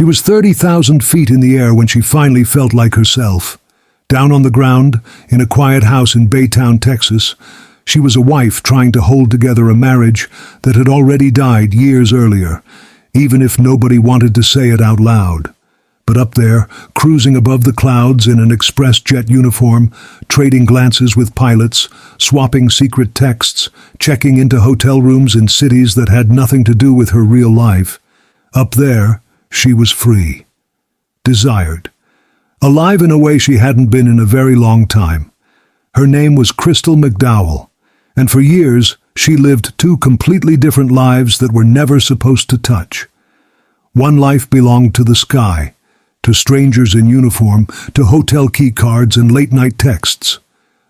She was 30,000 feet in the air when she finally felt like herself. Down on the ground, in a quiet house in Baytown, Texas, she was a wife trying to hold together a marriage that had already died years earlier, even if nobody wanted to say it out loud. But up there, cruising above the clouds in an express jet uniform, trading glances with pilots, swapping secret texts, checking into hotel rooms in cities that had nothing to do with her real life, up there, she was free. Desired. Alive in a way she hadn't been in a very long time. Her name was Crystal McDowell, and for years she lived two completely different lives that were never supposed to touch. One life belonged to the sky, to strangers in uniform, to hotel key cards and late-night texts.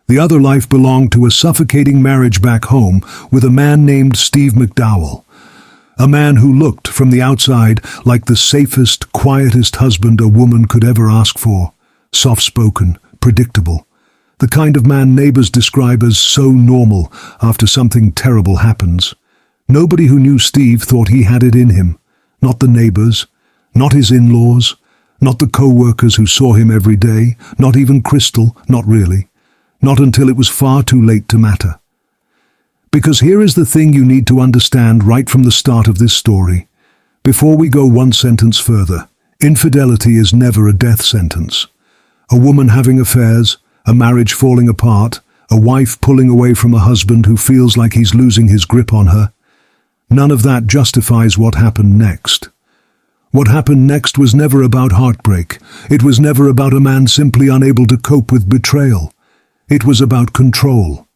The other life belonged to a suffocating marriage back home with a man named Steve McDowell. A man who looked, from the outside, like the safest, quietest husband a woman could ever ask for. Soft-spoken, predictable. The kind of man neighbors describe as so normal after something terrible happens. Nobody who knew Steve thought he had it in him. Not the neighbors, not his in-laws, not the co-workers who saw him every day, not even Crystal, not really. Not until it was far too late to matter. Because here is the thing you need to understand right from the start of this story. Before we go one sentence further, infidelity is never a death sentence. A woman having affairs, a marriage falling apart, a wife pulling away from a husband who feels like he's losing his grip on her. None of that justifies what happened next. What happened next was never about heartbreak. It was never about a man simply unable to cope with betrayal. It was about control.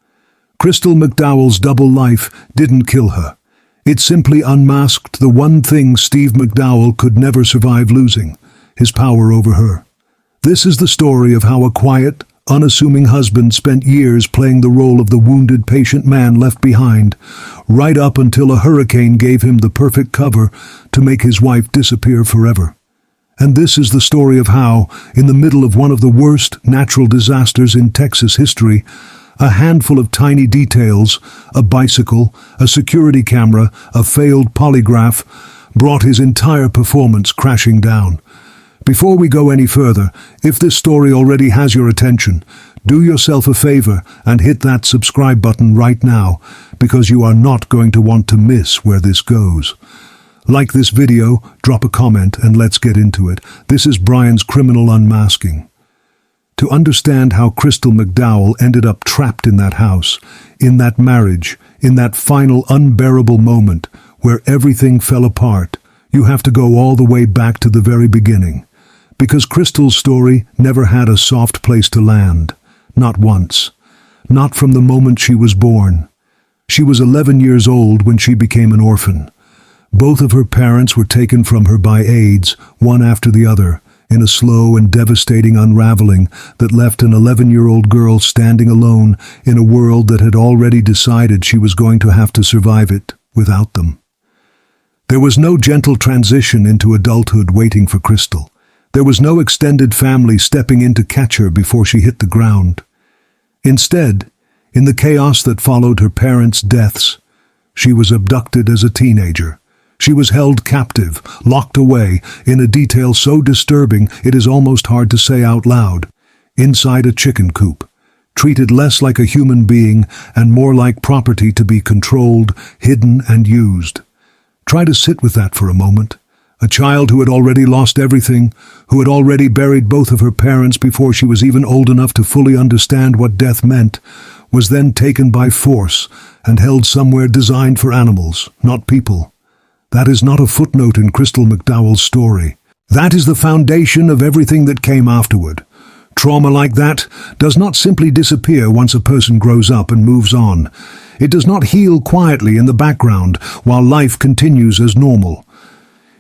Crystal McDowell's double life didn't kill her. It simply unmasked the one thing Steve McDowell could never survive losing, his power over her. This is the story of how a quiet, unassuming husband spent years playing the role of the wounded, patient man left behind, right up until a hurricane gave him the perfect cover to make his wife disappear forever. And this is the story of how, in the middle of one of the worst natural disasters in Texas history, a handful of tiny details, a bicycle, a security camera, a failed polygraph, brought his entire performance crashing down. Before we go any further, if this story already has your attention, do yourself a favor and hit that subscribe button right now, because you are not going to want to miss where this goes. Like this video, drop a comment, and let's get into it. This is Brian's Criminal Unmasking. To understand how Crystal McDowell ended up trapped in that house, in that marriage, in that final unbearable moment where everything fell apart, you have to go all the way back to the very beginning. Because Crystal's story never had a soft place to land. Not once. Not from the moment she was born. She was 11 years old when she became an orphan. Both of her parents were taken from her by AIDS, one after the other, in a slow and devastating unraveling that left an 11-year-old girl standing alone in a world that had already decided she was going to have to survive it without them. There was no gentle transition into adulthood waiting for Crystal. There was no extended family stepping in to catch her before she hit the ground. Instead, in the chaos that followed her parents' deaths, she was abducted as a teenager. She was held captive, locked away, in a detail so disturbing it is almost hard to say out loud, inside a chicken coop, treated less like a human being and more like property to be controlled, hidden, and used. Try to sit with that for a moment. A child who had already lost everything, who had already buried both of her parents before she was even old enough to fully understand what death meant, was then taken by force and held somewhere designed for animals, not people. That is not a footnote in Crystal McDowell's story. That is the foundation of everything that came afterward. Trauma like that does not simply disappear once a person grows up and moves on. It does not heal quietly in the background while life continues as normal.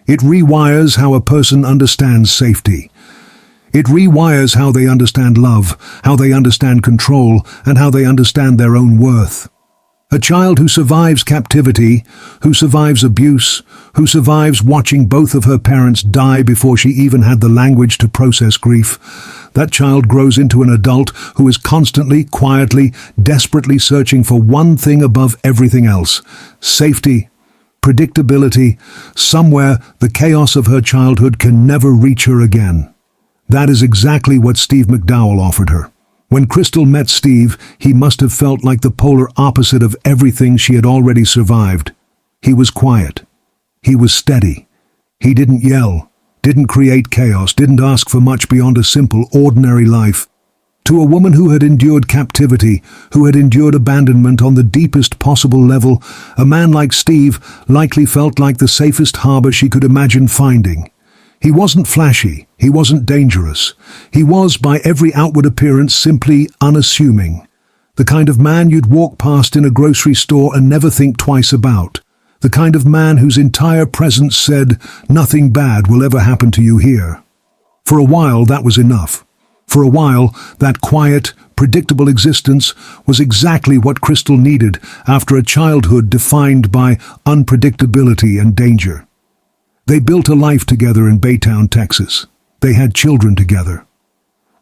It rewires how a person understands safety. It rewires how they understand love, how they understand control, and how they understand their own worth. A child who survives captivity, who survives abuse, who survives watching both of her parents die before she even had the language to process grief, that child grows into an adult who is constantly, quietly, desperately searching for one thing above everything else: safety, predictability. Somewhere, the chaos of her childhood can never reach her again. That is exactly what Steve McDowell offered her. When Crystal met Steve, he must have felt like the polar opposite of everything she had already survived. He was quiet. He was steady. He didn't yell, didn't create chaos, didn't ask for much beyond a simple, ordinary life. To a woman who had endured captivity, who had endured abandonment on the deepest possible level, a man like Steve likely felt like the safest harbor she could imagine finding. He wasn't flashy, he wasn't dangerous. He was, by every outward appearance, simply unassuming. The kind of man you'd walk past in a grocery store and never think twice about. The kind of man whose entire presence said, "Nothing bad will ever happen to you here." For a while, that was enough. For a while, that quiet, predictable existence was exactly what Crystal needed after a childhood defined by unpredictability and danger. They built a life together in Baytown, Texas. They had children together.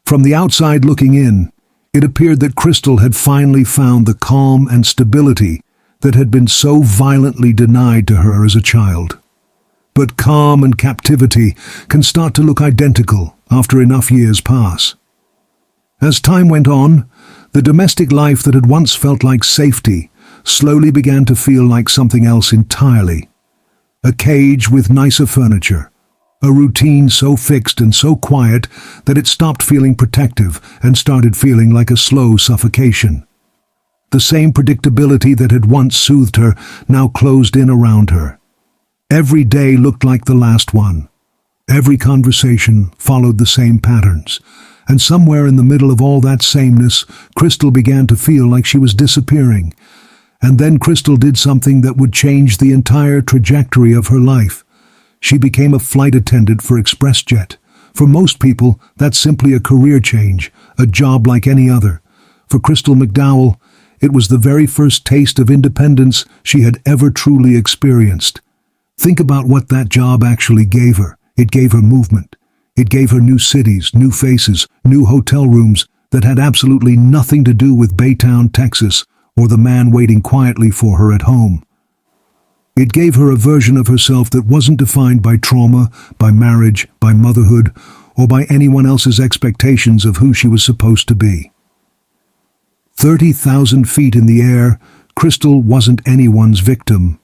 From the outside looking in, it appeared that Crystal had finally found the calm and stability that had been so violently denied to her as a child. But calm and captivity can start to look identical after enough years pass. As time went on, the domestic life that had once felt like safety slowly began to feel like something else entirely. A cage with nicer furniture, a routine so fixed and so quiet that it stopped feeling protective and started feeling like a slow suffocation. The same predictability that had once soothed her now closed in around her. Every day looked like the last one. Every conversation followed the same patterns. And somewhere in the middle of all that sameness, Crystal began to feel like she was disappearing. And then Crystal did something that would change the entire trajectory of her life. She became a flight attendant for ExpressJet. For most people, that's simply a career change, a job like any other. For Crystal McDowell, it was the very first taste of independence she had ever truly experienced. Think about what that job actually gave her. It gave her movement. It gave her new cities, new faces, new hotel rooms that had absolutely nothing to do with Baytown, Texas, or the man waiting quietly for her at home. It gave her a version of herself that wasn't defined by trauma, by marriage, by motherhood, or by anyone else's expectations of who she was supposed to be. 30,000 feet in the air, Crystal wasn't anyone's victim.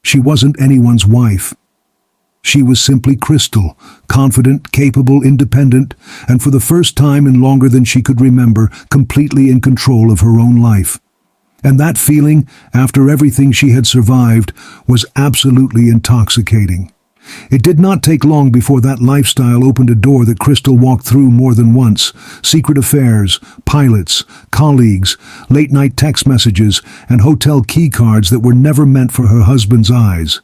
She wasn't anyone's wife. She was simply Crystal, confident, capable, independent, and for the first time in longer than she could remember, completely in control of her own life. And that feeling, after everything she had survived, was absolutely intoxicating. It did not take long before that lifestyle opened a door that Crystal walked through more than once. Secret affairs, pilots, colleagues, late-night text messages, and hotel key cards that were never meant for her husband's eyes.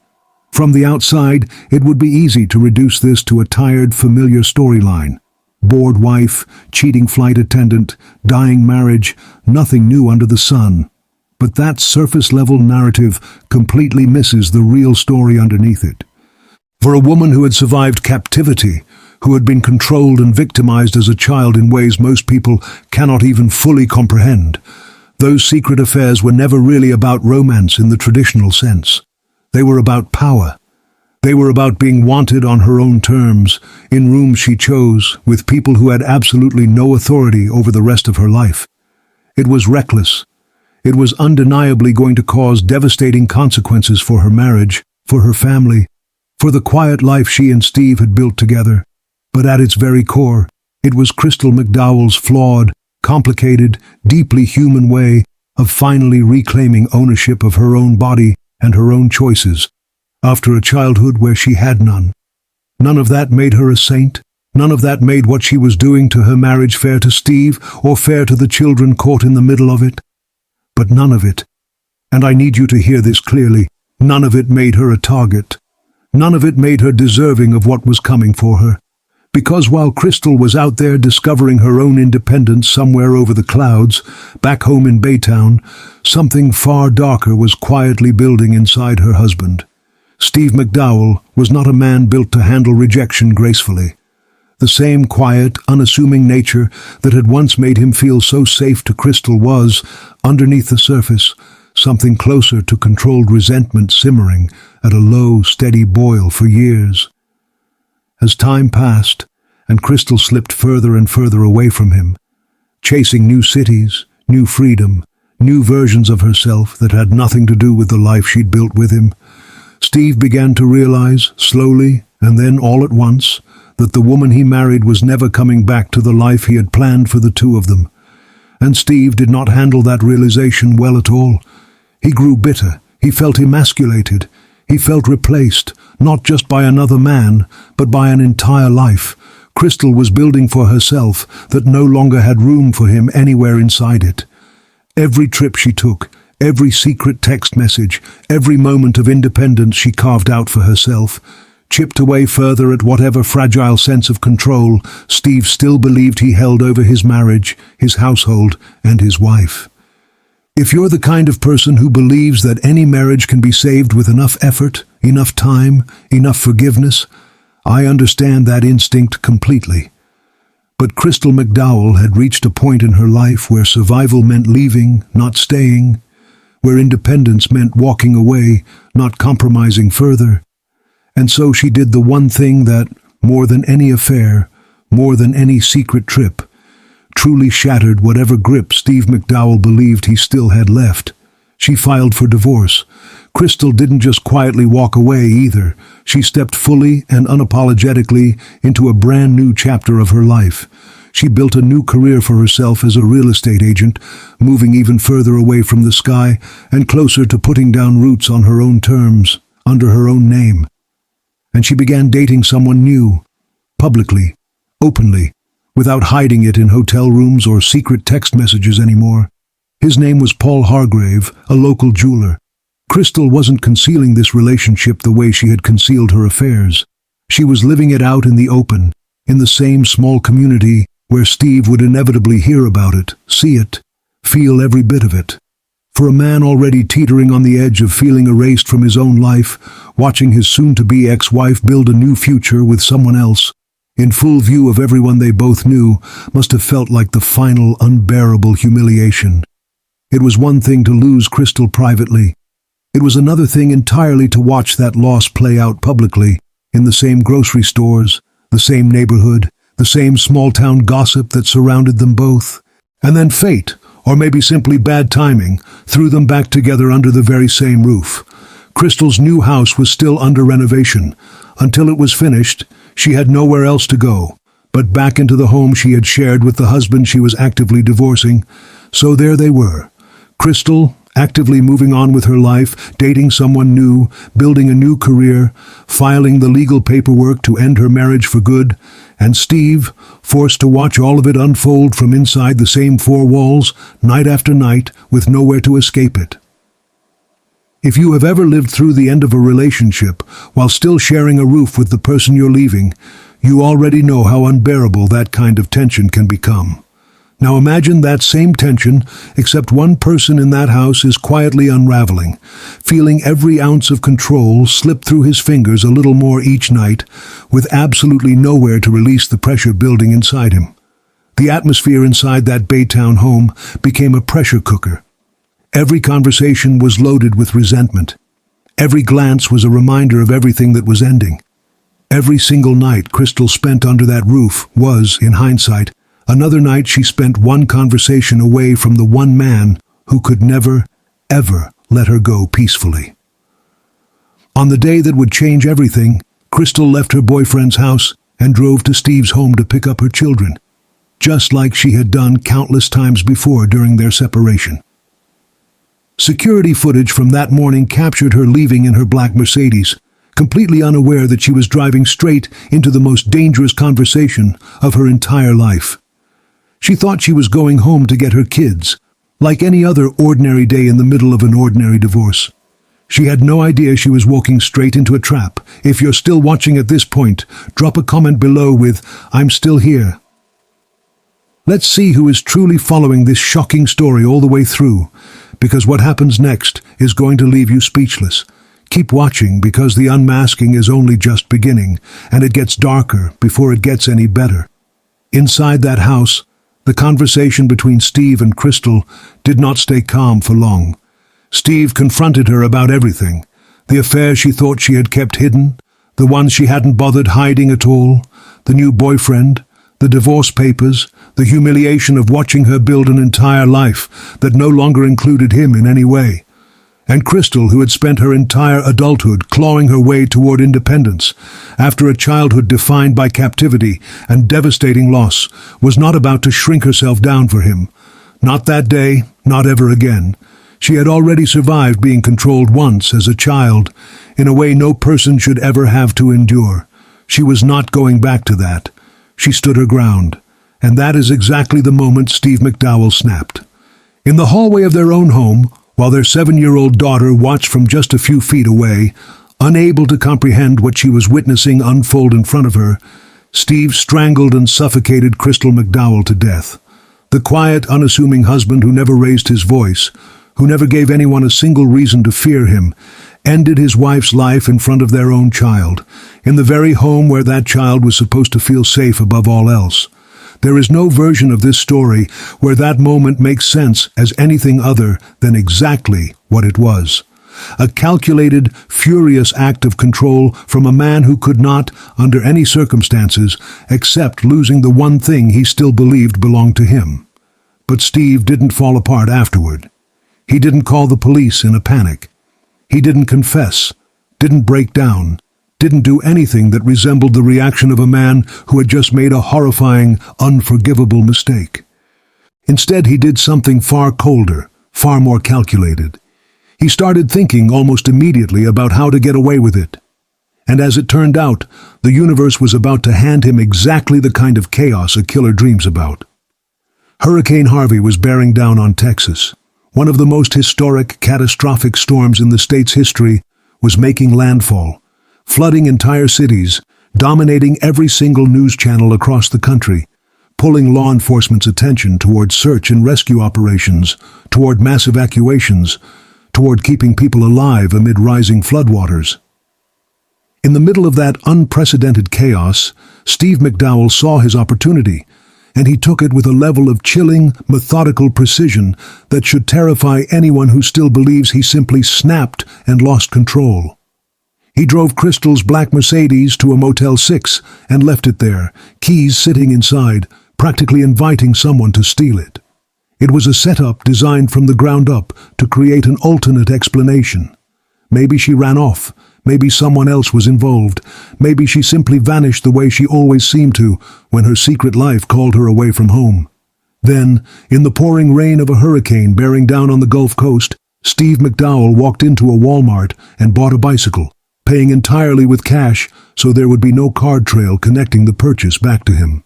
From the outside, it would be easy to reduce this to a tired, familiar storyline. Bored wife, cheating flight attendant, dying marriage, nothing new under the sun. But that surface-level narrative completely misses the real story underneath it. For a woman who had survived captivity, who had been controlled and victimized as a child in ways most people cannot even fully comprehend, those secret affairs were never really about romance in the traditional sense. They were about power. They were about being wanted on her own terms, in rooms she chose, with people who had absolutely no authority over the rest of her life. It was reckless. It was undeniably going to cause devastating consequences for her marriage, for her family, for the quiet life she and Steve had built together. But at its very core, it was Crystal McDowell's flawed, complicated, deeply human way of finally reclaiming ownership of her own body and her own choices, after a childhood where she had none. None of that made her a saint. None of that made what she was doing to her marriage fair to Steve or fair to the children caught in the middle of it. But none of it, and I need you to hear this clearly, none of it made her a target. None of it made her deserving of what was coming for her. Because while Crystal was out there discovering her own independence somewhere over the clouds, back home in Baytown, something far darker was quietly building inside her husband. Steve McDowell was not a man built to handle rejection gracefully. The same quiet, unassuming nature that had once made him feel so safe to Crystal was, underneath the surface, something closer to controlled resentment simmering at a low, steady boil for years. As time passed, and Crystal slipped further and further away from him, chasing new cities, new freedom, new versions of herself that had nothing to do with the life she'd built with him, Steve began to realize, slowly and then all at once, that the woman he married was never coming back to the life he had planned for the two of them. And Steve did not handle that realization well at all. He grew bitter. He felt emasculated. He felt replaced, not just by another man, but by an entire life. Crystal was building for herself that no longer had room for him anywhere inside it. Every trip she took, every secret text message, every moment of independence she carved out for herself, chipped away further at whatever fragile sense of control Steve still believed he held over his marriage, his household, and his wife. If you're the kind of person who believes that any marriage can be saved with enough effort, enough time, enough forgiveness, I understand that instinct completely. But Crystal McDowell had reached a point in her life where survival meant leaving, not staying, where independence meant walking away, not compromising further. And so she did the one thing that, more than any affair, more than any secret trip, truly shattered whatever grip Steve McDowell believed he still had left. She filed for divorce. Crystal didn't just quietly walk away either. She stepped fully and unapologetically into a brand new chapter of her life. She built a new career for herself as a real estate agent, moving even further away from the sky and closer to putting down roots on her own terms, under her own name. And she began dating someone new, publicly, openly, without hiding it in hotel rooms or secret text messages anymore. His name was Paul Hargrave, a local jeweler. Crystal wasn't concealing this relationship the way she had concealed her affairs. She was living it out in the open, in the same small community where Steve would inevitably hear about it, see it, feel every bit of it. For a man already teetering on the edge of feeling erased from his own life, watching his soon-to-be ex-wife build a new future with someone else, in full view of everyone they both knew, must have felt like the final, unbearable humiliation. It was one thing to lose Crystal privately. It was another thing entirely to watch that loss play out publicly, in the same grocery stores, the same neighborhood, the same small-town gossip that surrounded them both. And then fate, or maybe simply bad timing, threw them back together under the very same roof. Crystal's new house was still under renovation. Until it was finished, she had nowhere else to go, but back into the home she had shared with the husband she was actively divorcing. So there they were. Crystal, actively moving on with her life, dating someone new, building a new career, filing the legal paperwork to end her marriage for good, and Steve, forced to watch all of it unfold from inside the same four walls, night after night, with nowhere to escape it. If you have ever lived through the end of a relationship while still sharing a roof with the person you're leaving, you already know how unbearable that kind of tension can become. Now imagine that same tension, except one person in that house is quietly unraveling, feeling every ounce of control slip through his fingers a little more each night, with absolutely nowhere to release the pressure building inside him. The atmosphere inside that Baytown home became a pressure cooker. Every conversation was loaded with resentment. Every glance was a reminder of everything that was ending. Every single night Crystal spent under that roof was, in hindsight, another night she spent one conversation away from the one man who could never, ever let her go peacefully. On the day that would change everything, Crystal left her boyfriend's house and drove to Steve's home to pick up her children, just like she had done countless times before during their separation. Security footage from that morning captured her leaving in her black Mercedes, completely unaware that she was driving straight into the most dangerous conversation of her entire life. She thought she was going home to get her kids, like any other ordinary day in the middle of an ordinary divorce. She had no idea she was walking straight into a trap. If you're still watching at this point, drop a comment below with, "I'm still here." Let's see who is truly following this shocking story all the way through, because what happens next is going to leave you speechless. Keep watching, because the unmasking is only just beginning, and it gets darker before it gets any better. Inside that house, the conversation between Steve and Crystal did not stay calm for long. Steve confronted her about everything: The affairs she thought she had kept hidden, the ones she hadn't bothered hiding at all, the new boyfriend, the divorce papers, the humiliation of watching her build an entire life that no longer included him in any way. And Crystal, who had spent her entire adulthood clawing her way toward independence, after a childhood defined by captivity and devastating loss, was not about to shrink herself down for him. Not that day, not ever again. She had already survived being controlled once as a child, in a way no person should ever have to endure. She was not going back to that. She stood her ground. And that is exactly the moment Steve McDowell snapped. In the hallway of their own home, while their 7-year-old daughter watched from just a few feet away, unable to comprehend what she was witnessing unfold in front of her, Steve strangled and suffocated Crystal McDowell to death. The quiet, unassuming husband who never raised his voice, who never gave anyone a single reason to fear him, ended his wife's life in front of their own child, in the very home where that child was supposed to feel safe above all else. There is no version of this story where that moment makes sense as anything other than exactly what it was. A calculated, furious act of control from a man who could not, under any circumstances, accept losing the one thing he still believed belonged to him. But Steve didn't fall apart afterward. He didn't call the police in a panic. He didn't confess, didn't break down, didn't do anything that resembled the reaction of a man who had just made a horrifying, unforgivable mistake. Instead, he did something far colder, far more calculated. He started thinking almost immediately about how to get away with it. And as it turned out, the universe was about to hand him exactly the kind of chaos a killer dreams about. Hurricane Harvey was bearing down on Texas. One of the most historic, catastrophic storms in the state's history was making landfall, flooding entire cities, dominating every single news channel across the country, pulling law enforcement's attention toward search and rescue operations, toward mass evacuations, toward keeping people alive amid rising floodwaters. In the middle of that unprecedented chaos, Steve McDowell saw his opportunity, and he took it with a level of chilling, methodical precision that should terrify anyone who still believes he simply snapped and lost control. He drove Crystal's black Mercedes to a Motel 6 and left it there, keys sitting inside, practically inviting someone to steal it. It was a setup designed from the ground up to create an alternate explanation. Maybe she ran off. Maybe someone else was involved. Maybe she simply vanished the way she always seemed to when her secret life called her away from home. Then, in the pouring rain of a hurricane bearing down on the Gulf Coast, Steve McDowell walked into a Walmart and bought a bicycle, paying entirely with cash so there would be no card trail connecting the purchase back to him.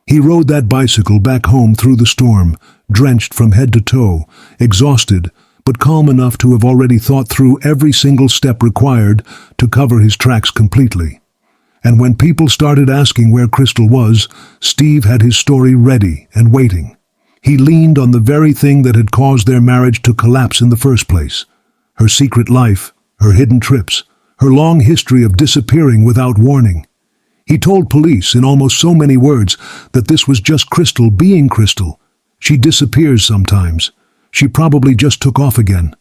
He rode that bicycle back home through the storm, drenched from head to toe, exhausted, but calm enough to have already thought through every single step required to cover his tracks completely. And when people started asking where Crystal was, Steve had his story ready and waiting. He leaned on the very thing that had caused their marriage to collapse in the first place: her secret life, her hidden trips, her long history of disappearing without warning. He told police in almost so many words that this was just Crystal being Crystal. She disappears sometimes. She probably just took off again.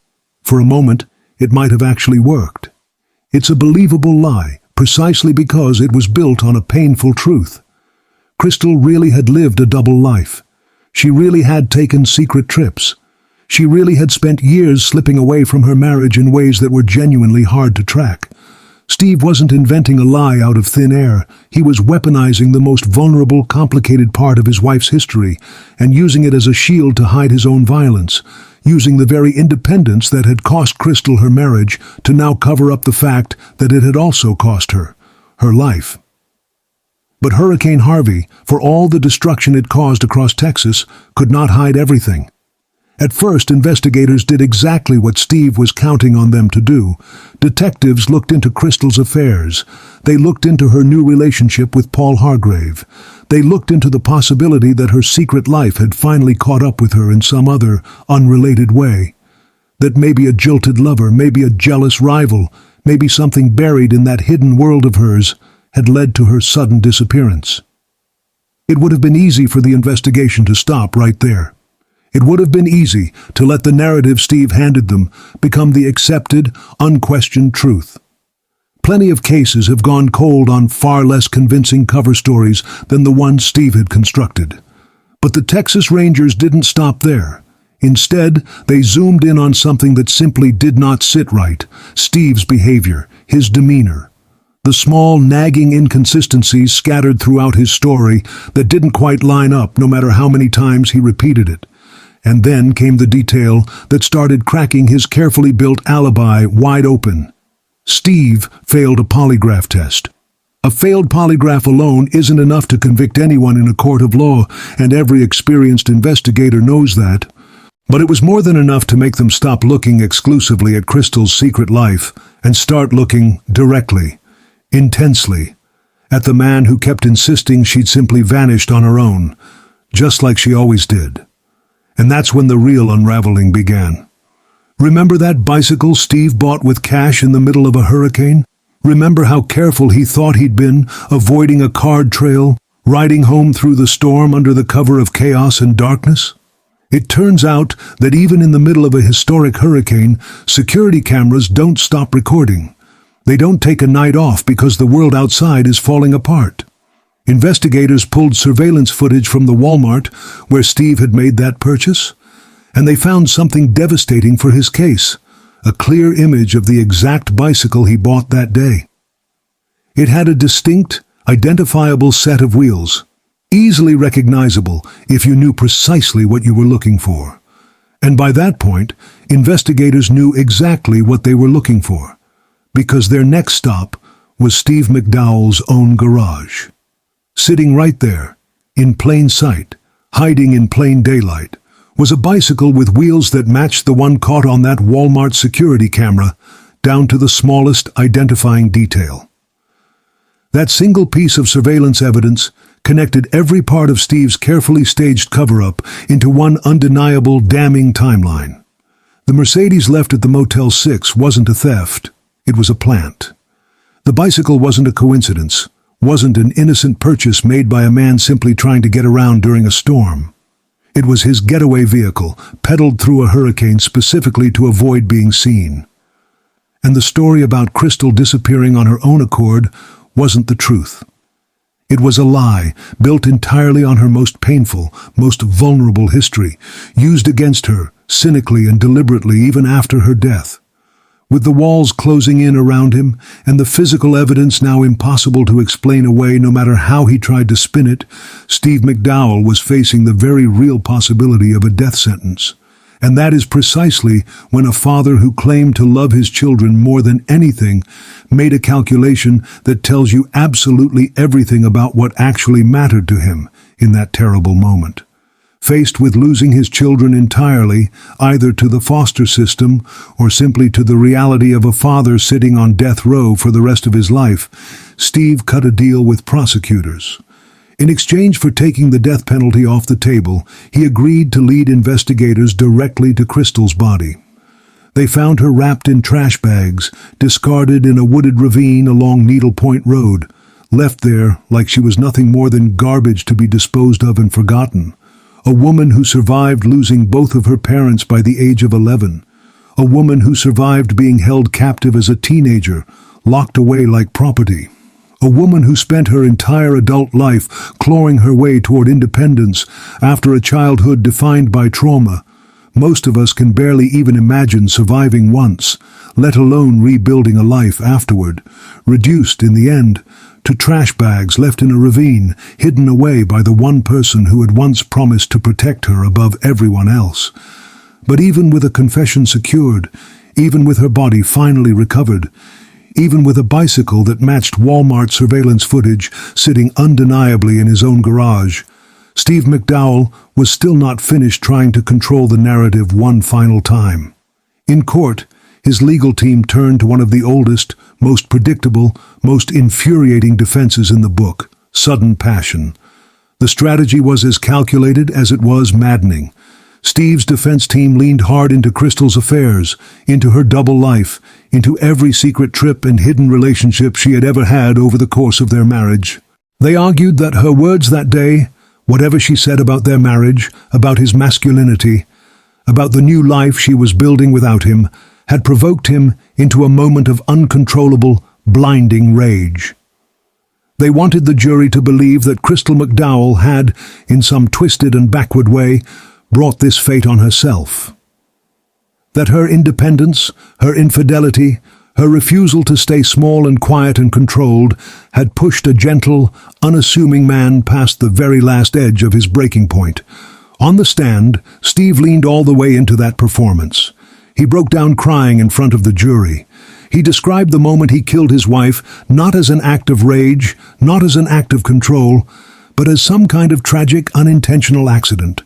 For a moment, it might have actually worked. It's a believable lie, precisely because it was built on a painful truth. Crystal really had lived a double life. She really had taken secret trips. She really had spent years slipping away from her marriage in ways that were genuinely hard to track. Steve wasn't inventing a lie out of thin air. He was weaponizing the most vulnerable, complicated part of his wife's history and using it as a shield to hide his own violence, using the very independence that had cost Crystal her marriage to now cover up the fact that it had also cost her life. But Hurricane Harvey, for all the destruction it caused across Texas, could not hide everything. At first, investigators did exactly what Steve was counting on them to do. Detectives looked into Crystal's affairs. They looked into her new relationship with Paul Hargrave. They looked into the possibility that her secret life had finally caught up with her in some other, unrelated way. That maybe a jilted lover, maybe a jealous rival, maybe something buried in that hidden world of hers had led to her sudden disappearance. It would have been easy for the investigation to stop right there. It would have been easy to let the narrative Steve handed them become the accepted, unquestioned truth. Plenty of cases have gone cold on far less convincing cover stories than the one Steve had constructed. But the Texas Rangers didn't stop there. Instead, they zoomed in on something that simply did not sit right: Steve's behavior, his demeanor. The small, nagging inconsistencies scattered throughout his story that didn't quite line up no matter how many times he repeated it. And then came the detail that started cracking his carefully built alibi wide open. Steve failed a polygraph test. A failed polygraph alone isn't enough to convict anyone in a court of law, and every experienced investigator knows that. But it was more than enough to make them stop looking exclusively at Crystal's secret life and start looking directly, intensely, at the man who kept insisting she'd simply vanished on her own, just like she always did. And that's when the real unraveling began. Remember that bicycle Steve bought with cash in the middle of a hurricane? Remember how careful he thought he'd been, avoiding a card trail, riding home through the storm under the cover of chaos and darkness? It turns out that even in the middle of a historic hurricane, security cameras don't stop recording. They don't take a night off because the world outside is falling apart. Investigators pulled surveillance footage from the Walmart where Steve had made that purchase, and they found something devastating for his case: a clear image of the exact bicycle he bought that day. It had a distinct, identifiable set of wheels, easily recognizable if you knew precisely what you were looking for. And by that point, investigators knew exactly what they were looking for, because their next stop was Steve McDowell's own garage. Sitting right there, in plain sight, hiding in plain daylight, was a bicycle with wheels that matched the one caught on that Walmart security camera, down to the smallest identifying detail. That single piece of surveillance evidence connected every part of Steve's carefully staged cover-up into one undeniable, damning timeline. The Mercedes left at the Motel 6 wasn't a theft, it was a plant. The bicycle wasn't a coincidence, wasn't an innocent purchase made by a man simply trying to get around during a storm. It was his getaway vehicle, pedaled through a hurricane specifically to avoid being seen. And the story about Crystal disappearing on her own accord wasn't the truth. It was a lie, built entirely on her most painful, most vulnerable history, used against her, cynically and deliberately even after her death. With the walls closing in around him, and the physical evidence now impossible to explain away no matter how he tried to spin it, Steve McDowell was facing the very real possibility of a death sentence. And that is precisely when a father who claimed to love his children more than anything made a calculation that tells you absolutely everything about what actually mattered to him in that terrible moment. Faced with losing his children entirely, either to the foster system or simply to the reality of a father sitting on death row for the rest of his life, Steve cut a deal with prosecutors. In exchange for taking the death penalty off the table, he agreed to lead investigators directly to Crystal's body. They found her wrapped in trash bags, discarded in a wooded ravine along Needle Point Road, left there like she was nothing more than garbage to be disposed of and forgotten. A woman who survived losing both of her parents by the age of 11. A woman who survived being held captive as a teenager, locked away like property. A woman who spent her entire adult life clawing her way toward independence after a childhood defined by trauma. Most of us can barely even imagine surviving once, let alone rebuilding a life afterward, reduced in the end to trash bags left in a ravine, hidden away by the one person who had once promised to protect her above everyone else. But even with a confession secured, even with her body finally recovered, even with a bicycle that matched Walmart surveillance footage sitting undeniably in his own garage, Steve McDowell was still not finished trying to control the narrative one final time. In court, his legal team turned to one of the oldest, most predictable, most infuriating defenses in the book: sudden passion. The strategy was as calculated as it was maddening. Steve's defense team leaned hard into Crystal's affairs, into her double life, into every secret trip and hidden relationship she had ever had over the course of their marriage. They argued that her words that day Whatever she said about their marriage, about his masculinity, about the new life she was building without him, had provoked him into a moment of uncontrollable, blinding rage. They wanted the jury to believe that Crystal McDowell had, in some twisted and backward way, brought this fate on herself. That her independence, her infidelity, her refusal to stay small and quiet and controlled had pushed a gentle, unassuming man past the very last edge of his breaking point. On the stand, Steve leaned all the way into that performance. He broke down crying in front of the jury. He described the moment he killed his wife not as an act of rage, not as an act of control, but as some kind of tragic, unintentional accident,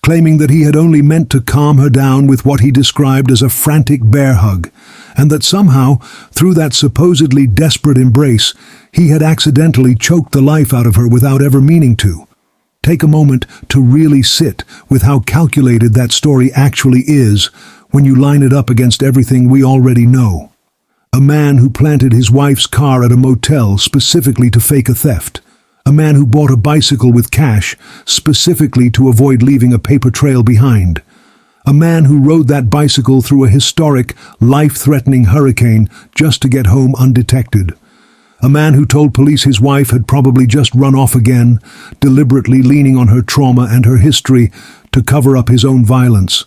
claiming that he had only meant to calm her down with what he described as a frantic bear hug, and that somehow, through that supposedly desperate embrace, he had accidentally choked the life out of her without ever meaning to. Take a moment to really sit with how calculated that story actually is when you line it up against everything we already know. A man who planted his wife's car at a motel specifically to fake a theft. A man who bought a bicycle with cash specifically to avoid leaving a paper trail behind. A man who rode that bicycle through a historic, life-threatening hurricane just to get home undetected. A man who told police his wife had probably just run off again, deliberately leaning on her trauma and her history to cover up his own violence.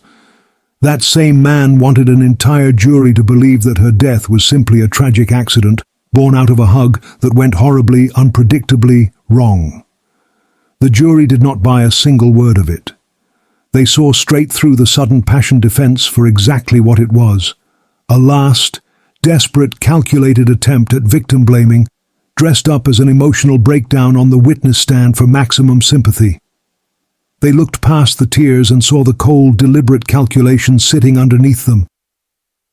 That same man wanted an entire jury to believe that her death was simply a tragic accident, born out of a hug that went horribly, unpredictably wrong. The jury did not buy a single word of it. They saw straight through the sudden passion defense for exactly what it was. A last, desperate, calculated attempt at victim blaming, dressed up as an emotional breakdown on the witness stand for maximum sympathy. They looked past the tears and saw the cold, deliberate calculation sitting underneath them.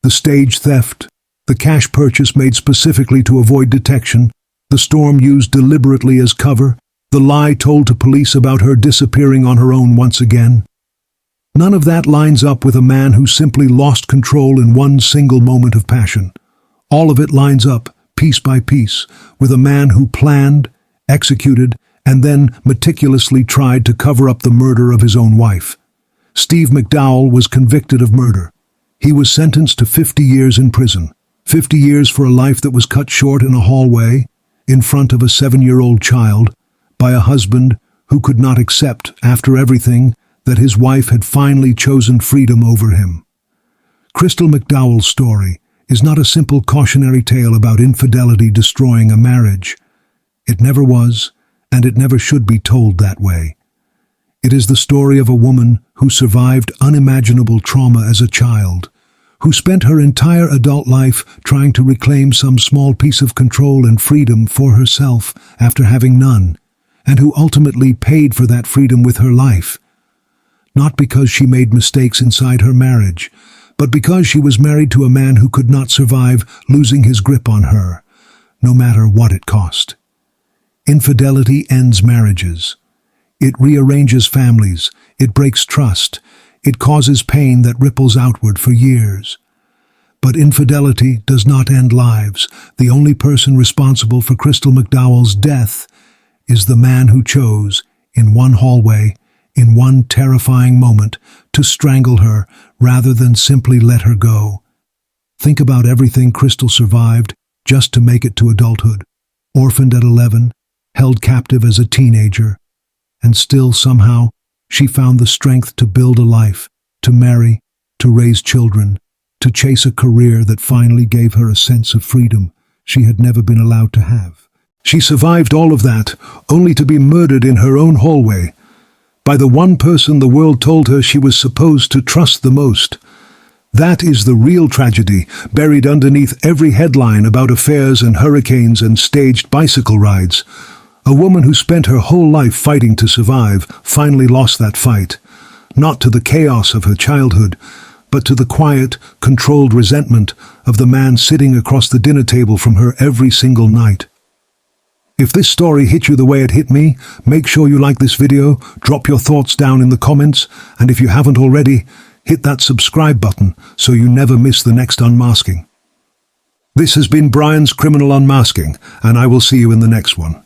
The stage theft, the cash purchase made specifically to avoid detection, the storm used deliberately as cover, the lie told to police about her disappearing on her own once again. None of that lines up with a man who simply lost control in one single moment of passion. All of it lines up, piece by piece, with a man who planned, executed, and then meticulously tried to cover up the murder of his own wife. Steve McDowell was convicted of murder. He was sentenced to 50 years in prison. 50 years for a life that was cut short in a hallway, in front of a 7-year-old child, by a husband who could not accept, after everything, that his wife had finally chosen freedom over him. Crystal McDowell's story is not a simple cautionary tale about infidelity destroying a marriage. It never was, and it never should be told that way. It is the story of a woman who survived unimaginable trauma as a child, who spent her entire adult life trying to reclaim some small piece of control and freedom for herself after having none, and who ultimately paid for that freedom with her life. Not because she made mistakes inside her marriage, but because she was married to a man who could not survive losing his grip on her, no matter what it cost. Infidelity ends marriages. It rearranges families, it breaks trust, it causes pain that ripples outward for years. But infidelity does not end lives. The only person responsible for Crystal McDowell's death is the man who chose, in one hallway, in one terrifying moment, to strangle her rather than simply let her go. Think about everything Crystal survived just to make it to adulthood. Orphaned at 11, held captive as a teenager, and still somehow she found the strength to build a life, to marry, to raise children, to chase a career that finally gave her a sense of freedom she had never been allowed to have. She survived all of that, only to be murdered in her own hallway, by the one person the world told her she was supposed to trust the most. That is the real tragedy, buried underneath every headline about affairs and hurricanes and staged bicycle rides. A woman who spent her whole life fighting to survive finally lost that fight, not to the chaos of her childhood, but to the quiet, controlled resentment of the man sitting across the dinner table from her every single night. If this story hit you the way it hit me, make sure you like this video, drop your thoughts down in the comments, and if you haven't already, hit that subscribe button so you never miss the next unmasking. This has been Brian's Criminal Unmasking, and I will see you in the next one.